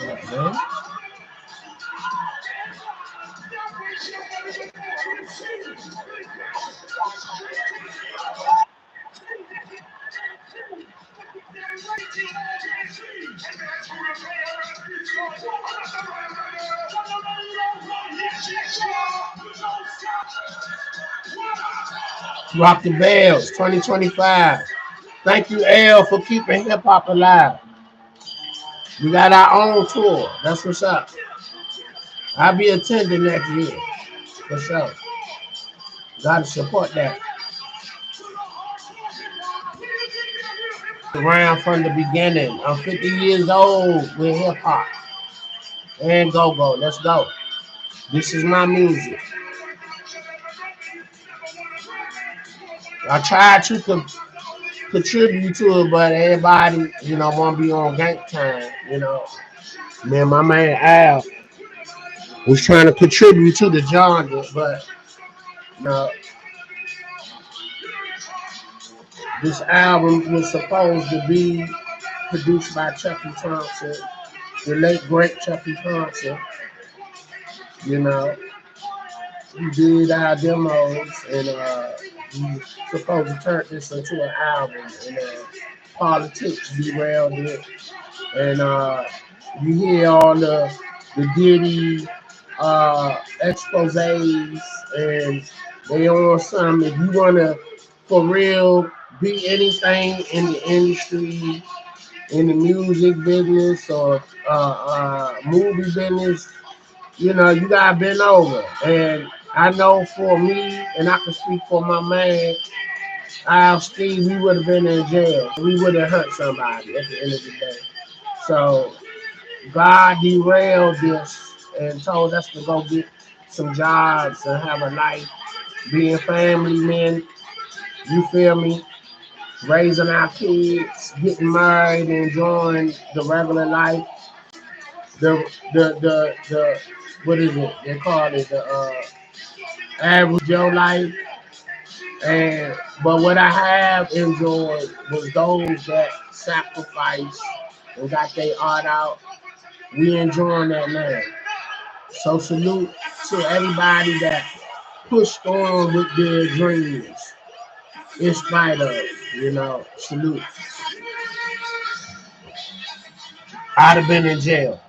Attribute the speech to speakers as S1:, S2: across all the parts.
S1: Man. Rock the Bells 2025. Thank you, L, for keeping hip hop alive. We got our own tour. That's what's up. I'll be attending next year. For sure. Gotta support that. Around from the beginning. I'm 50 years old with hip hop. And go. Let's go. This is my music. I try to contribute to it, but everybody, want to be on gang time, Me and my man Al was trying to contribute to the genre, but no. This album was supposed to be produced by Chucky Thompson, the late great Chucky Thompson. We did our demos and we supposed to turn this into an album, and politics derailed it. And you hear all the Diddy exposés, and they on some. If you wanna for real be anything in the industry, in the music business or movie business, you gotta bend over. And I know for me, and I can speak for my man, Al Steve, we would have been in jail. We would have hurt somebody at the end of the day. So God derailed this and told us to go get some jobs and have a life, being family men, you feel me? Raising our kids, getting married, and enjoying the regular life. The what is it? They call it the average Joe life. And but what I have enjoyed was those that sacrificed and got their art out. We enjoying that now. So salute to everybody that pushed on with their dreams in spite of, salute. I'd have been in jail.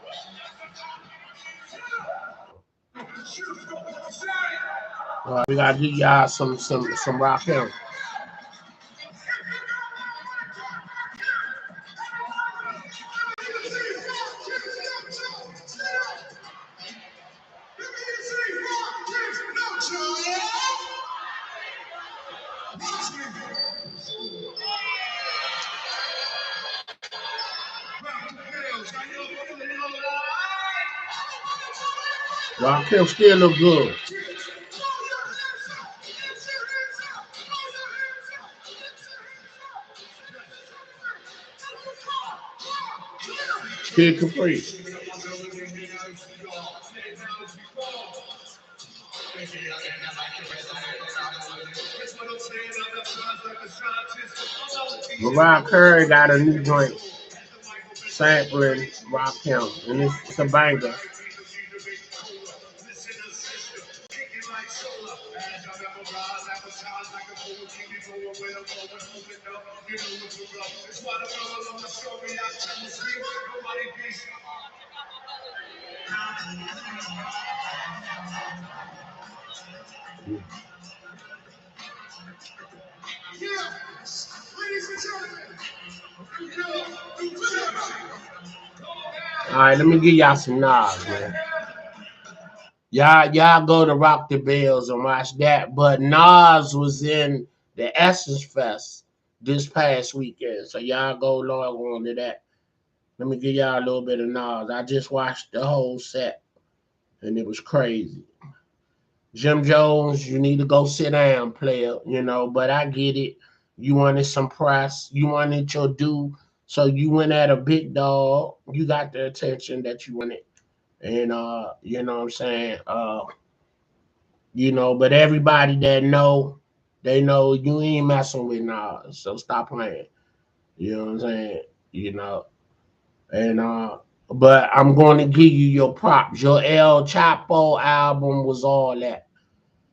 S1: We gotta give y'all some Rakim. Rakim still look good. Kid Capri. Mariah Carey got a new joint sampling Rakim, and it's a banger. All right, let me give y'all some nods, man. Y'all go to Rock the Bells and watch that. But Nas was in the Essence Fest this past weekend, so y'all go log on to that. Let me give y'all a little bit of Nas. I just watched the whole set, and it was crazy. Jim Jones, you need to go sit down, player, but I get it. You wanted some press. You wanted your due. So you went at a big dog. You got the attention that you wanted. And you know what I'm saying? But everybody that know They know you ain't messing with Nas, so stop playing. You know what I'm saying? You know, and but I'm going to give you your props. Your El Chapo album was all that,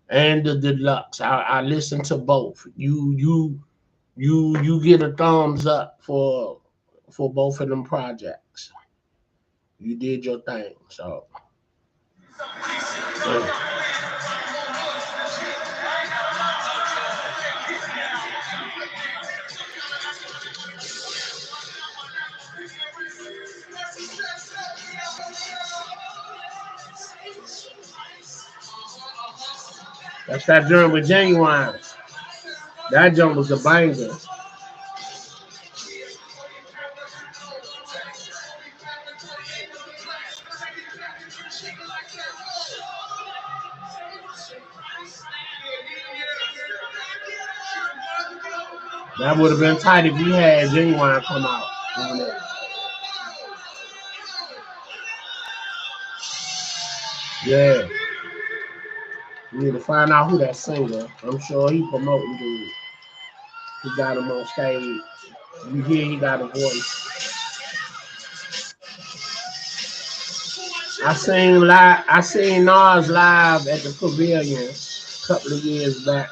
S1: and the deluxe. I listened to both. You get a thumbs up for both of them projects. You did your thing. So that's that joint with Genuine. That joint was a banger. That would have been tight if you had Genuine come out on it. Yeah. You need to find out who that singer. I'm sure he promoting dude. He got him on stage. You hear he got a voice. I seen Nas live at the Pavilion a couple of years back.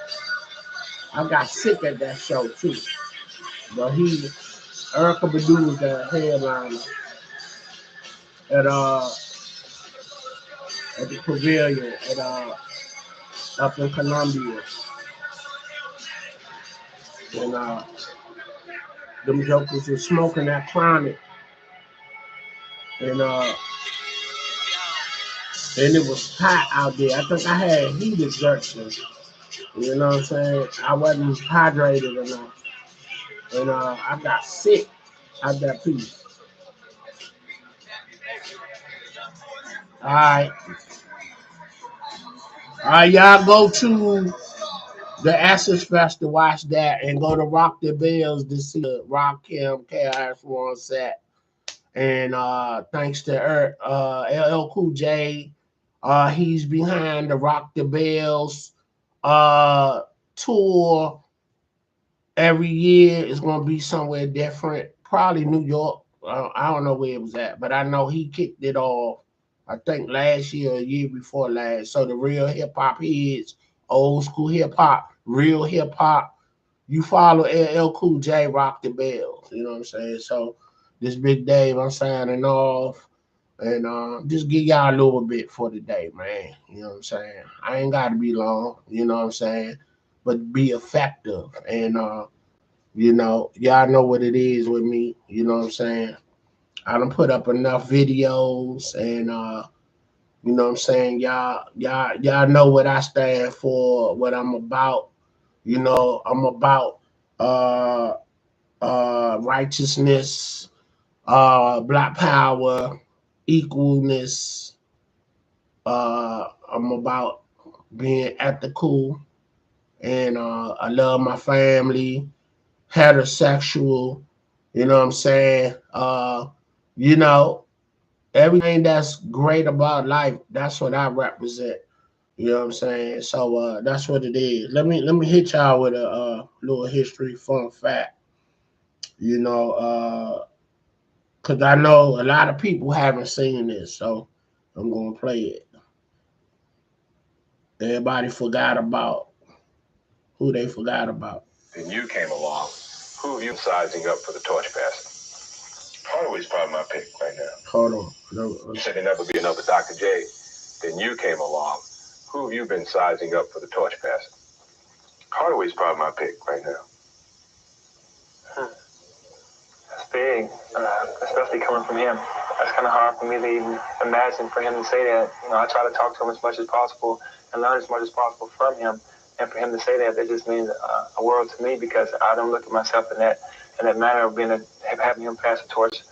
S1: I got sick at that show too. But Erica Badu was the headliner at at the Pavilion at up in Columbia. And them jokers was smoking that chronic. And and it was hot out there. I think I had heat exertion. You know what I'm saying? I wasn't hydrated enough. And I got sick at that piece. All right. All right, y'all go to the Essence Fest to watch that and go to Rock the Bells to see the Rakim KRS-One set. And thanks to LL Cool J, he's behind the Rock the Bells uh, tour. Every year is going to be somewhere different. Probably New York. I don't know where it was at, but I know he kicked it off. I think last year or year before last. So the real hip hop heads, old school hip hop, real hip hop. You follow LL Cool J, Rock the Bells. You know what I'm saying? So this Big Dave, I'm signing off. And just give y'all a little bit for the day, man. You know what I'm saying? I ain't got to be long. You know what I'm saying? But be effective. And y'all know what it is with me. You know what I'm saying? I done put up enough videos, and you know what I'm saying. Y'all know what I stand for, what I'm about. You know, I'm about uh righteousness, black power, equalness. I'm about being ethical, and I love my family, heterosexual. You know what I'm saying? You know, everything that's great about life, that's what I represent. You know what I'm saying? So that's what it is. Let me hit y'all with a little history fun fact. You know, cause I know a lot of people haven't seen this, so I'm gonna play it. Everybody forgot about who they forgot about. Then you came along. Who have you sizing up for the torch passing? Hardaway's probably my pick right now. Hold on. No, you said there'd never be another Dr. J. Then you came along. Who have you been sizing up for the torch passing? Hardaway's probably my pick right now. That's big, especially coming from him. That's kind of hard for me to even imagine for him to say that. You know, I try to talk to him as much as possible and learn as much as possible from him. And for him to say that, that just means a world to me because I don't look at myself in that manner of having him pass the torch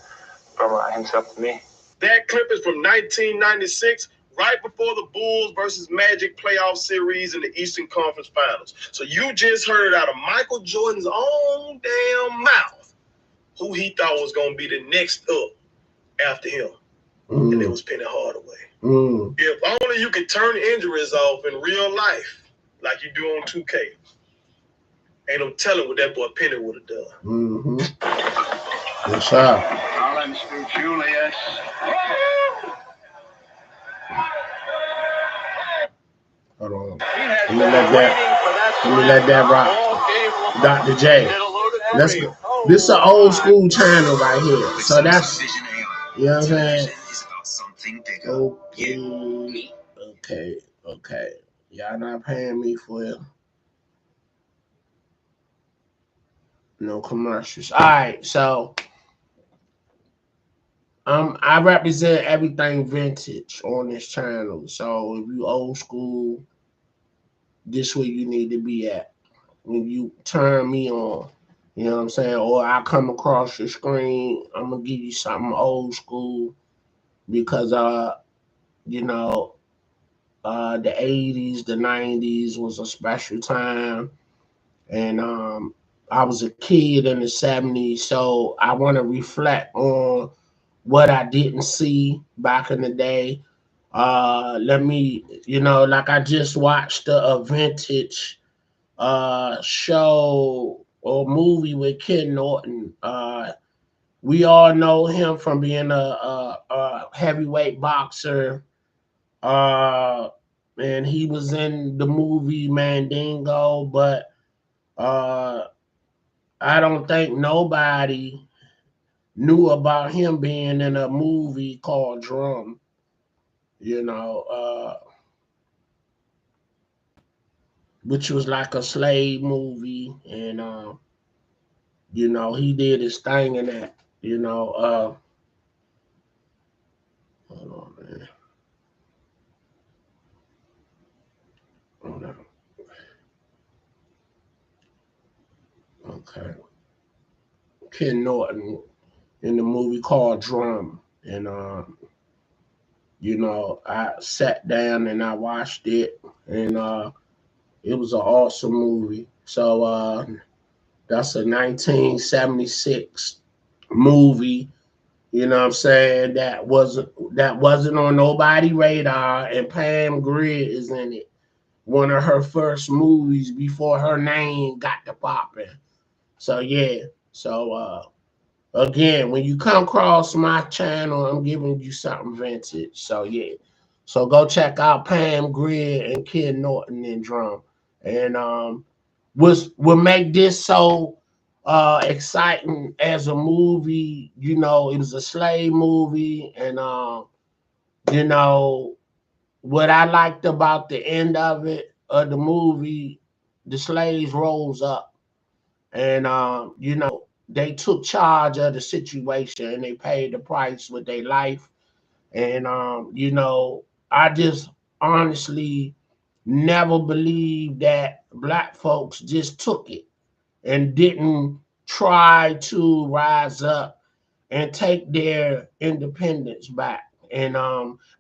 S1: from himself to me. That clip is from 1996, right before the Bulls versus Magic playoff series in the Eastern Conference Finals. So you just heard out of Michael Jordan's own damn mouth who he thought was going to be the next up after him. And it was Penny Hardaway. If only you could turn injuries off in real life like you do on 2K. Ain't no telling what that boy Penny would have done. Mm-hmm. Yes, sir. Collins for Julius. Hold on. Let that rock. Dr. J. Let's go. This is an old school channel right here. So that's, you know what I'm saying? Okay. Y'all not paying me for no commercials. All right, so I represent everything vintage on this channel. So if you old school, this where you need to be at when you turn me on. You know what I'm saying? Or I come across your screen, I'm gonna give you something old school because you know, the 80s, the 90s was a special time. And I was a kid in the 70s, so I want to reflect on what I didn't see back in the day. Let me, like I just watched a vintage show or movie with Ken Norton. We all know him from being a heavyweight boxer. Uh, and he was in the movie Mandingo, but uh, I don't think nobody knew about him being in a movie called Drum. You know, which was like a slave movie, and he did his thing in that. Hold on, man. Hold on. Okay. Ken Norton in the movie called Drum, and I sat down and I watched it, and it was an awesome movie. So that's a 1976 movie. You know what I'm saying? That wasn't on nobody radar, and Pam Grier is in it. One of her first movies before her name got to popping. So yeah. So again, when you come across my channel, I'm giving you something vintage. So yeah. So go check out Pam Grier and Ken Norton in Drum. And will make this so exciting as a movie. It was a slave movie, and you know what I liked about the end of it of the movie, the slaves rose up, and they took charge of the situation and they paid the price with their life. And I just honestly never believed that black folks just took it and didn't try to rise up and take their independence back. And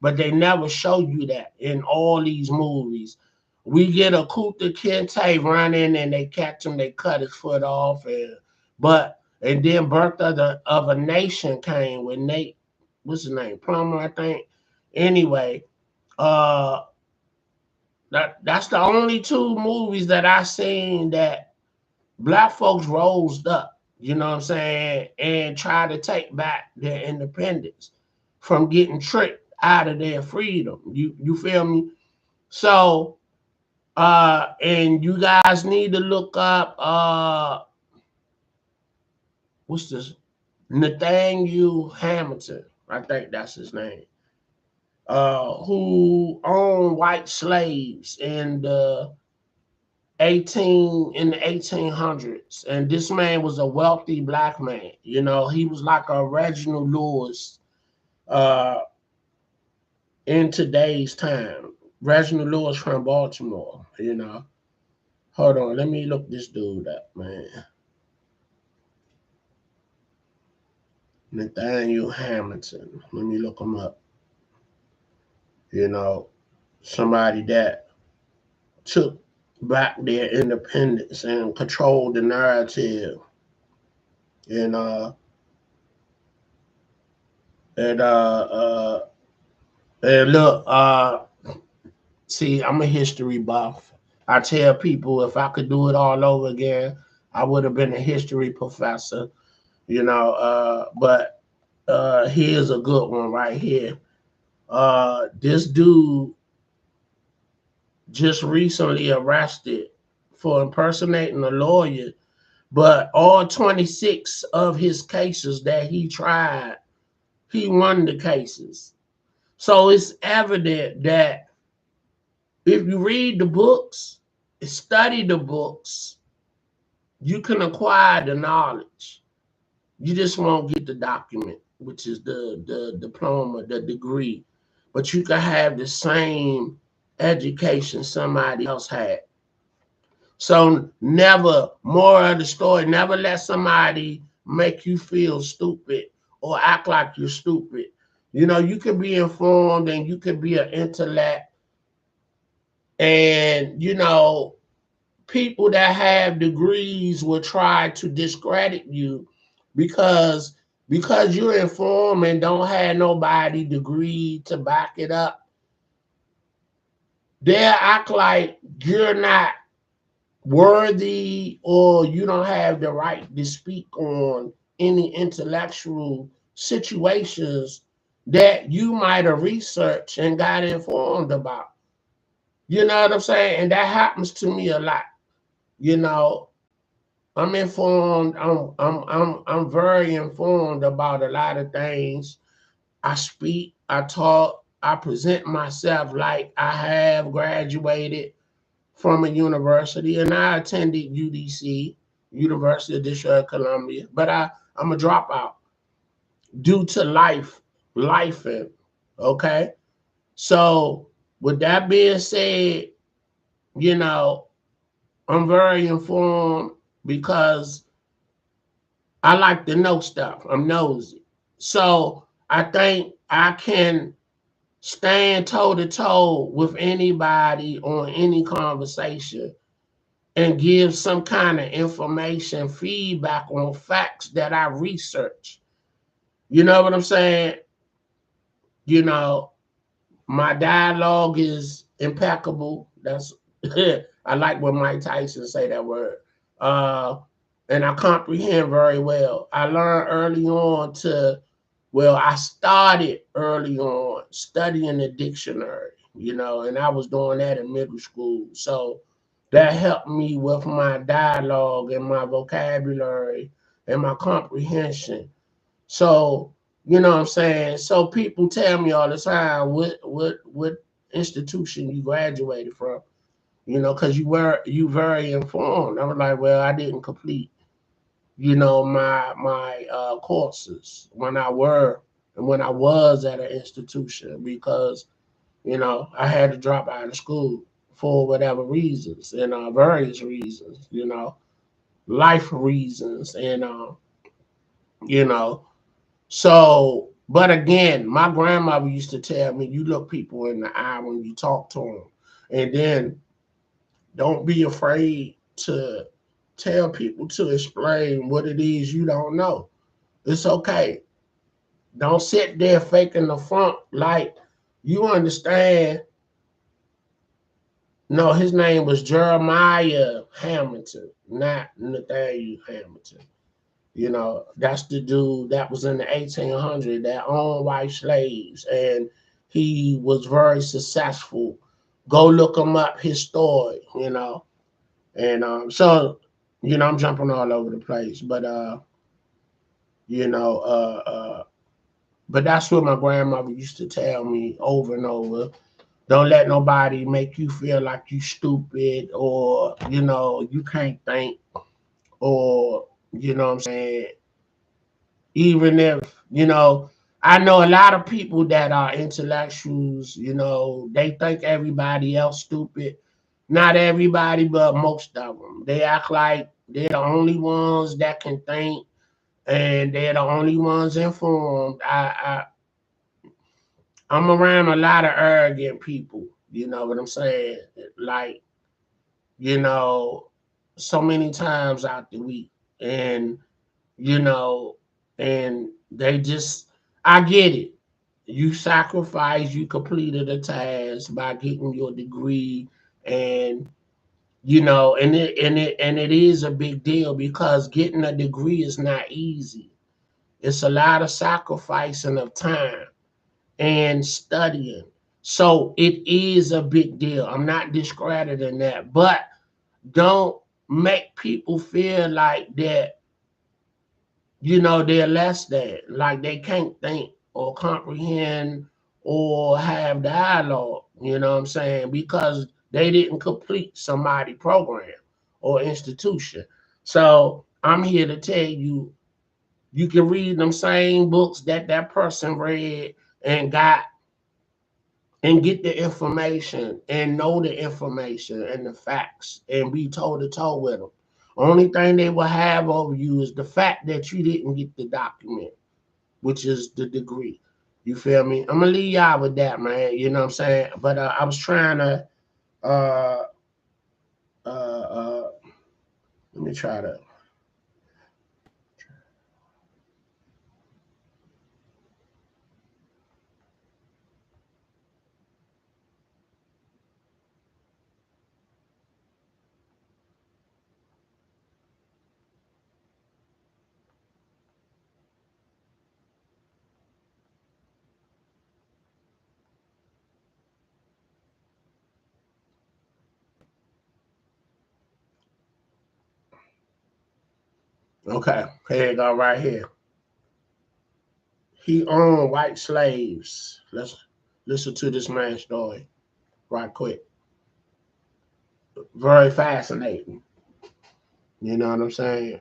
S1: but they never show you that in all these movies. We get a Kunta Kinte running and they catch him, they cut his foot off, and then Birth of a Nation came with Nate, what's his name? Plummer, I think. Anyway, uh that's the only two movies that I seen that black folks rose up, you know what I'm saying, and try to take back their independence from getting tricked out of their freedom. You feel me? So and you guys need to look up what's this? Nathaniel Hamilton. I think that's his name. Who owned white slaves in the 1800s, and this man was a wealthy black man. He was like a Reginald Lewis uh in today's time. Reginald Lewis from Baltimore. Hold on, let me look this dude up, man. Nathaniel Hamilton, let me look him up. Somebody that took back their independence and controlled the narrative. And and uh and look, see, I'm a history buff. I tell people if I could do it all over again, I would have been a history professor, but here's a good one right here. This dude just recently arrested for impersonating a lawyer, but all 26 of his cases that he tried, he won the cases. So it's evident that if you read the books, study the books, you can acquire the knowledge. You just won't get the document, which is the diploma, the degree. But you can have the same education somebody else had. So never, more of the story, never let somebody make you feel stupid or act like you're stupid. You can be informed and you can be an intellect. And, people that have degrees will try to discredit you because because you're informed and don't have nobody degree to back it up. They'll act like you're not worthy or you don't have the right to speak on any intellectual situations that you might have researched and got informed about. You know what I'm saying? And that happens to me a lot. You know, I'm informed. I'm very informed about a lot of things. I speak, I talk, I present myself like I have graduated from a university, and I attended UDC, University of District of Columbia, but I'm a dropout due to life, okay. So with that being said, you know, I'm very informed because I like to know stuff. I'm nosy. So I think I can stand toe to toe with anybody on any conversation and give some kind of information, feedback on facts that I research. You know what I'm saying? You know, my dialogue is impeccable. That's I like when Mike Tyson say that word. Uh, and I comprehend very well. I learned early on I started early on studying the dictionary, and I was doing that in middle school. So that helped me with my dialogue and my vocabulary and my comprehension. So, you know what I'm saying? So people tell me all the time, what institution you graduated from, because you very informed. I was like, well, I didn't complete, my courses when I was at an institution because, I had to drop out of school for whatever reasons and various reasons, life reasons and you know So, but again, my grandmother used to tell me, you look people in the eye when you talk to them. And then don't be afraid to tell people to explain what it is you don't know. It's okay. Don't sit there faking the front like you understand. No, his name was Jeremiah Hamilton, not Nathaniel Hamilton. That's the dude that was in the 1800s that owned white slaves, and he was very successful. Go look him up, his story. And I'm jumping all over the place, but you know, uh, uh, but that's what my grandmother used to tell me over and over. Don't let nobody make you feel like you stupid or you can't think or what I'm saying. Even if, I know a lot of people that are intellectuals, they think everybody else stupid. Not everybody, but most of them. They act like they're the only ones that can think and they're the only ones informed. I'm around a lot of arrogant people, you know what I'm saying? Like, you know, so many times out the week. And you know, and they just, I get it. You sacrifice, you completed a task by getting your degree, and And it is a big deal because getting a degree is not easy. It's a lot of sacrificing of time and studying. So it is a big deal. I'm not discrediting that, but don't make people feel like that, they're less than, like they can't think or comprehend or have dialogue, you know what I'm saying? Because they didn't complete somebody program or institution. So I'm here to tell you, you can read them same books that that person read and got and get the information and know the information and the facts and be toe to toe with them. Only thing they will have over you is the fact that you didn't get the document, which is the degree. You feel me? I'm gonna leave y'all with that, man. You know what I'm saying? But I was trying to uh uh uh let me try to. Okay, here you go, right here. He owned white slaves. Let's listen to this man's story right quick. Very fascinating. You know what I'm saying?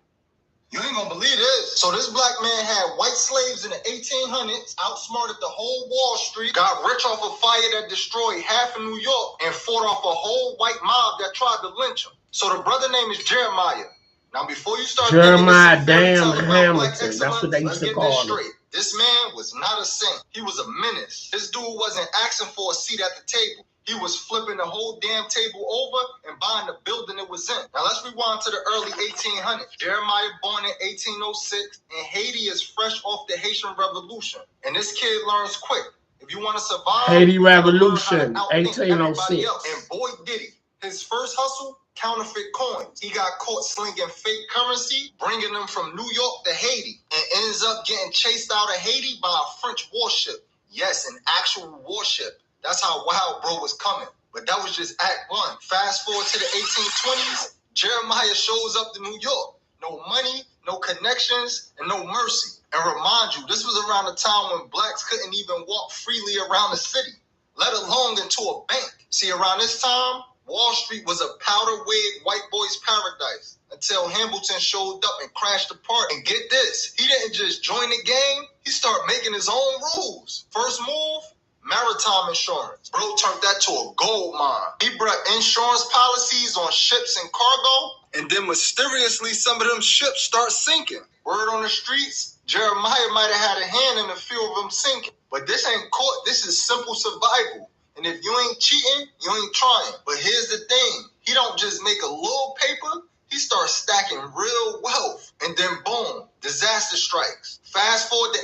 S2: You ain't gonna believe this. So this black man had white slaves in the 1800s, outsmarted the whole Wall Street, got rich off a fire that destroyed half of New York, and fought off a whole white mob that tried to lynch him. So the brother name is Jeremiah. Now before you start
S1: Jeremiah damn Hamilton, that's what they used to call him.
S2: This man was not a saint. He was a menace. This dude wasn't asking for a seat at the table. He was flipping the whole damn table over and buying the building it was in. Now let's rewind to the early 1800s. Jeremiah born in 1806, and Haiti is fresh off the Haitian Revolution. And this kid learns quick. If you want to survive,
S1: Haiti Revolution, 1806.
S2: And boy did he. His first hustle, counterfeit coins. He got caught slinging fake currency, bringing them from New York to Haiti, and ends up getting chased out of Haiti by a French warship. Yes, an actual warship. That's how wild bro was coming. But that was just Act 1. Fast forward to the 1820s, Jeremiah shows up to New York. No money, no connections, and no mercy. And remind you, this was around the time when blacks couldn't even walk freely around the city, let alone into a bank. See, around this time, Wall Street was a powder wig white boy's paradise until Hamilton showed up and crashed the party. And get this, he didn't just join the game, he started making his own rules. First move, maritime insurance. Bro turned that to a gold mine. He brought insurance policies on ships and cargo, and then mysteriously some of them ships start sinking. Word on the streets, Jeremiah might have had a hand in a few of them sinking. But this ain't court, this is simple survival. And if you ain't cheating, you ain't trying. But here's the thing, he don't just make a little paper, he starts stacking real wealth. And then boom, disaster strikes. Fast forward to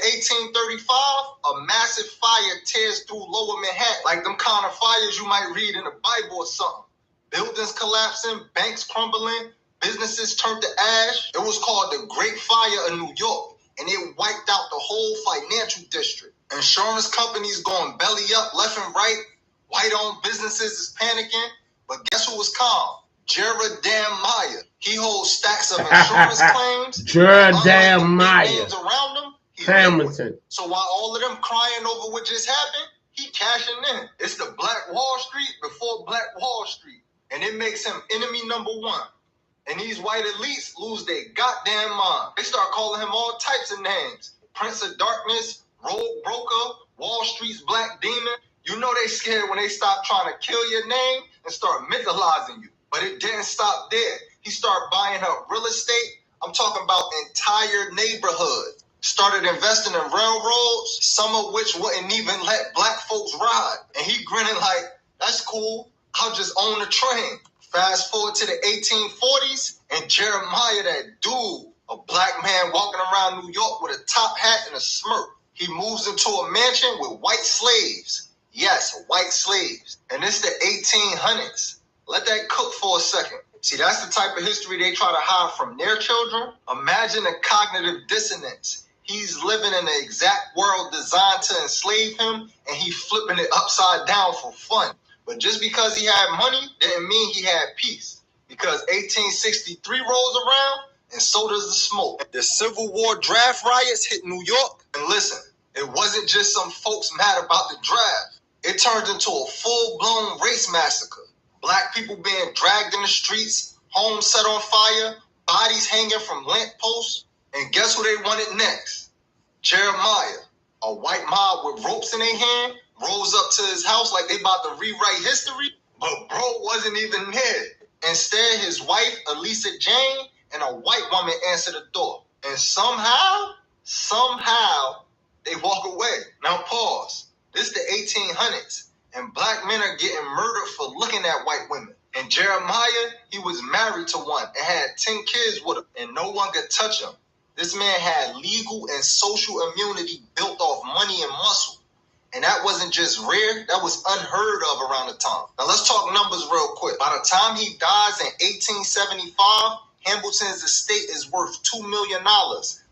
S2: 1835, a massive fire tears through lower Manhattan, like them kind of fires you might read in the Bible or something. Buildings collapsing, banks crumbling, businesses turned to ash. It was called the Great Fire of New York, and it wiped out the whole financial district. Insurance companies going belly up left and right. White-owned businesses is panicking. But guess who was calm? Jeremiah. He holds stacks of insurance claims.
S1: Jeremiah
S2: around him.
S1: Hamilton.
S2: So while all of them crying over what just happened, he cashing in. It's the Black Wall Street before Black Wall Street. And it makes him enemy number one. And these white elites lose their goddamn mind. They start calling him all types of names. Prince of Darkness, Rogue Broker, Wall Street's Black Demon. You know they scared when they stop trying to kill your name and start mytholizing you. But it didn't stop there. He started buying up real estate. I'm talking about entire neighborhood. Started investing in railroads, some of which wouldn't even let black folks ride. And he grinning like, that's cool. I'll just own the train. Fast forward to the 1840s, and Jeremiah, that dude, a black man walking around New York with a top hat and a smirk. He moves into a mansion with white slaves. Yes, white slaves. And it's the 1800s. Let that cook for a second. See, that's the type of history they try to hide from their children. Imagine the cognitive dissonance. He's living in the exact world designed to enslave him, and he flipping it upside down for fun. But just because he had money didn't mean he had peace. Because 1863 rolls around, and so does the smoke. The Civil War draft riots hit New York. And listen, it wasn't just some folks mad about the draft. It turned into a full-blown race massacre. Black people being dragged in the streets, homes set on fire, bodies hanging from lampposts. And guess who they wanted next? Jeremiah. A white mob with ropes in their hand rolls up to his house like they about to rewrite history. But bro wasn't even there. Instead, his wife, Elisa Jane, and a white woman answer the door. And somehow, they walk away. Now pause. This is the 1800s. And black men are getting murdered for looking at white women. And Jeremiah, he was married to one and had 10 kids with him. And no one could touch him. This man had legal and social immunity built off money and muscle. And that wasn't just rare, that was unheard of around the time. Now let's talk numbers real quick. By the time he dies in 1875, Hamilton's estate is worth $2 million.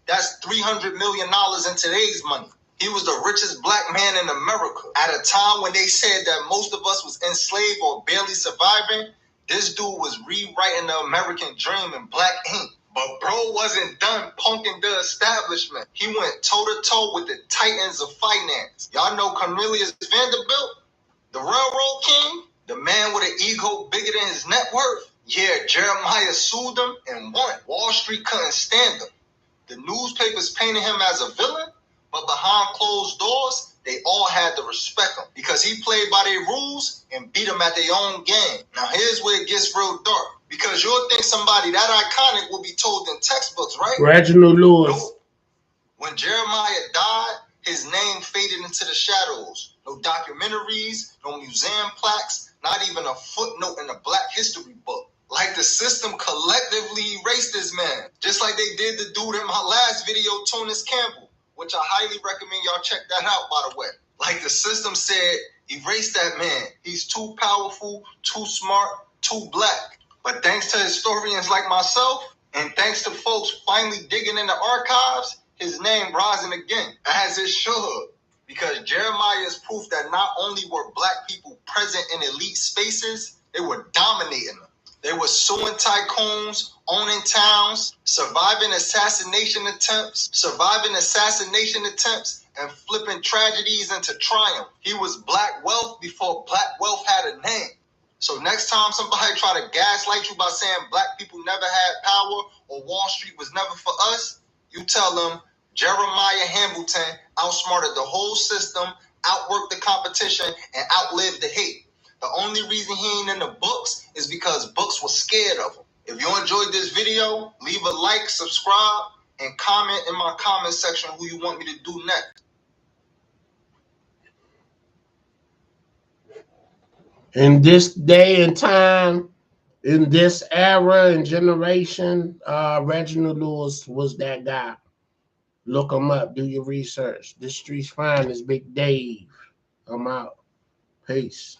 S2: That's $300 million in today's money. He was the richest black man in America. At a time when they said that most of us was enslaved or barely surviving, this dude was rewriting the American dream in black ink. But bro wasn't done punking the establishment. He went toe-to-toe with the titans of finance. Y'all know Cornelius Vanderbilt, the railroad king, the man with an ego bigger than his net worth? Yeah, Jeremiah sued him and won. Wall Street couldn't stand him. The newspapers painted him as a villain, but behind closed doors, they all had to respect him because he played by their rules and beat them at their own game. Now here's where it gets real dark. Because you'll think somebody that iconic will be told in textbooks, right?
S1: Reginald Lewis.
S2: Nope. When Jeremiah died, his name faded into the shadows. No documentaries, no museum plaques, not even a footnote in a black history book. Like the system collectively erased this man. Just like they did the dude in my last video, Tunis Campbell, which I highly recommend y'all check that out, by the way. Like the system said, erase that man. He's too powerful, too smart, too black. But thanks to historians like myself, and thanks to folks finally digging in the archives, his name rising again, as it should. Because Jeremiah is proof that not only were black people present in elite spaces, they were dominating them. They were suing tycoons, owning towns, surviving assassination attempts, and flipping tragedies into triumph. He was black wealth before black wealth had a name. So next time somebody try to gaslight you by saying black people never had power or Wall Street was never for us, you tell them Jeremiah Hamilton outsmarted the whole system, outworked the competition, and outlived the hate. The only reason he ain't in the books is because books were scared of him. If you enjoyed this video, leave a like, subscribe, and comment in my comment section who you want me to do next.
S1: In this day and time, in this era and generation, Reginald Lewis was that guy. Look him up. Do your research. The streets fine is Big Dave. I'm out. Peace.